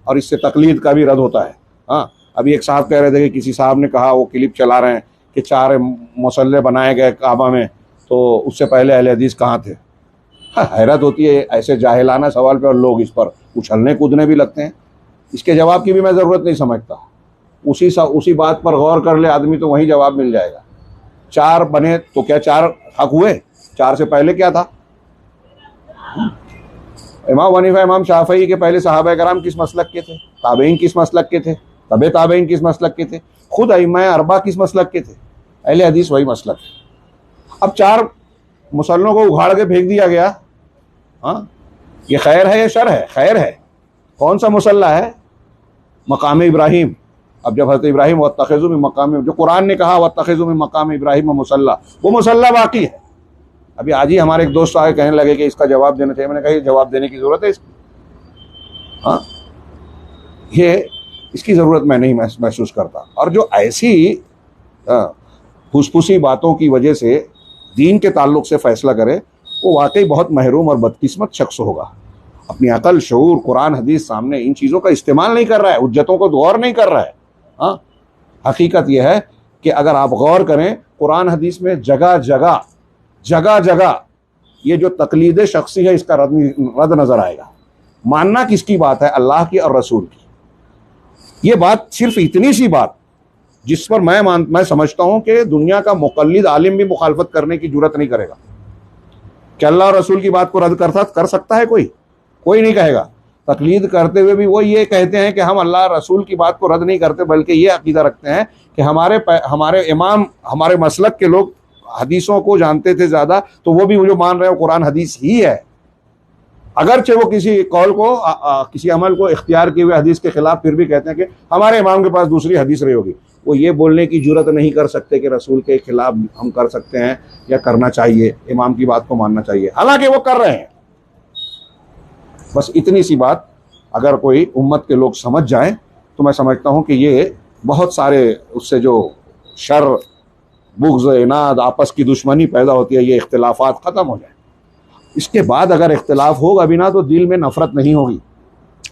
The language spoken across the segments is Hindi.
और इससे तकलीद का भी रद्द होता है। हाँ, अभी एक साहब कह रहे थे कि किसी साहब ने कहा, वो क्लिप चला रहे हैं कि 4 मुसल्ले बनाए गए काबा में, तो उससे पहले अहले हदीस कहाँ थे। हाँ, हैरत होती है ऐसे जाहिलाना सवाल पे और लोग इस पर उछलने कूदने भी लगते हैं। इसके जवाब की भी मैं ज़रूरत नहीं समझता। उसी बात पर गौर कर ले आदमी तो वहीं जवाब मिल जाएगा। 4 बने तो क्या 4 हक हुए? 4 से पहले क्या था? इमाम हनीफा, इमाम शाफई के पहले सहाबा कराम किस मसलक के थे? ताबईन किस मसलक के थे? तबे ताबईन किस मसलक के थे? खुद अइम्मा अरबा किस मसलक के थे? अहले हदीस वही मसलक है। अब 4 मुसल्लों को उखाड़ के फेंक दिया गया। हाँ, ये खैर है या शर है? खैर है। कौन सा मुसल्ला है? मकाम इब्राहिम। अब जब हज़रत इब्राहिम वत्तखिज़ू मिन मकाम, जो कुरान ने कहा वत्तखिज़ू मिन मकाम इब्राहिम मुसल्ला, वो मुसल्ला बाकी है। अभी आज ही हमारे एक दोस्त आए, कहने लगे कि इसका जवाब देना चाहिए। मैंने कहा ये जवाब देने की ज़रूरत है इसकी? हाँ, ये इसकी ज़रूरत मैं नहीं महसूस करता। और जो ऐसी फुसफुसी बातों की वजह से दीन के ताल्लुक़ से फ़ैसला करे, वो वाकई बहुत महरूम और बदकिस्मत शख्स होगा। अपनी अकल, शऊर, कुरान हदीस सामने इन चीज़ों का इस्तेमाल नहीं कर रहा है, हुज्जतों को गौर नहीं कर रहा है। हाँ, हकीकत यह है कि अगर आप गौर करें कुरान हदीस में जगह जगह ये जो तकलीद शख्सी है इसका रद्द नज़र आएगा। मानना किसकी बात है? अल्लाह की और रसूल की। ये बात, सिर्फ इतनी सी बात जिस पर मैं समझता हूँ कि दुनिया का मुक़ल्लिद आलिम भी मुखालफत करने की जुर्रत नहीं करेगा। क्या अल्लाह और रसूल की बात को रद्द कर सकता है कोई? कोई नहीं कहेगा। तकलीद करते हुए भी वो ये कहते हैं कि हम अल्लाह रसूल की बात को रद्द नहीं करते, बल्कि ये अकीदा रखते हैं कि हमारे इमाम, हमारे मसलक के लोग हदीसों को जानते थे ज़्यादा, तो वो भी जो मान रहे हो कुरान हदीस ही है। अगरचे वो किसी कौल को किसी अमल को इख्तियार किए हुए हदीस के खिलाफ, फिर भी कहते हैं कि हमारे इमाम के पास दूसरी हदीस रही होगी। वो ये बोलने की जुर्रत नहीं कर सकते कि रसूल के खिलाफ हम कर सकते हैं या करना चाहिए, इमाम की बात को मानना चाहिए, हालांकि वो कर रहे हैं। बस इतनी सी बात अगर कोई उम्मत के लोग समझ जाएं तो मैं समझता हूं कि ये बहुत सारे उससे जो शर, बुग़्ज़, इनाद, आपस की दुश्मनी पैदा होती है, ये इख्तिलाफात ख़त्म हो जाए। इसके बाद अगर इख्तिलाफ होगा भी ना तो दिल में नफ़रत नहीं होगी,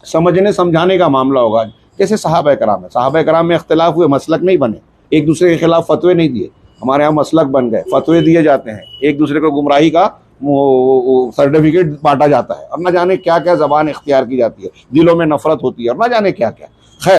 समझने समझाने का मामला होगा। जैसे सहाबा कराम है, सहाबा कराम में इख्तिलाफ हुए, मसलक नहीं बने, एक दूसरे के खिलाफ फतवे नहीं दिए। हमारे यहाँ मसलक बन गए, फतवे दिए जाते हैं, एक दूसरे को गुमराही का सर्टिफिकेट बांटा जाता है, और न जाने क्या क्या ज़बान इख्तियार की जाती है, दिलों में नफ़रत होती है और न जाने क्या क्या।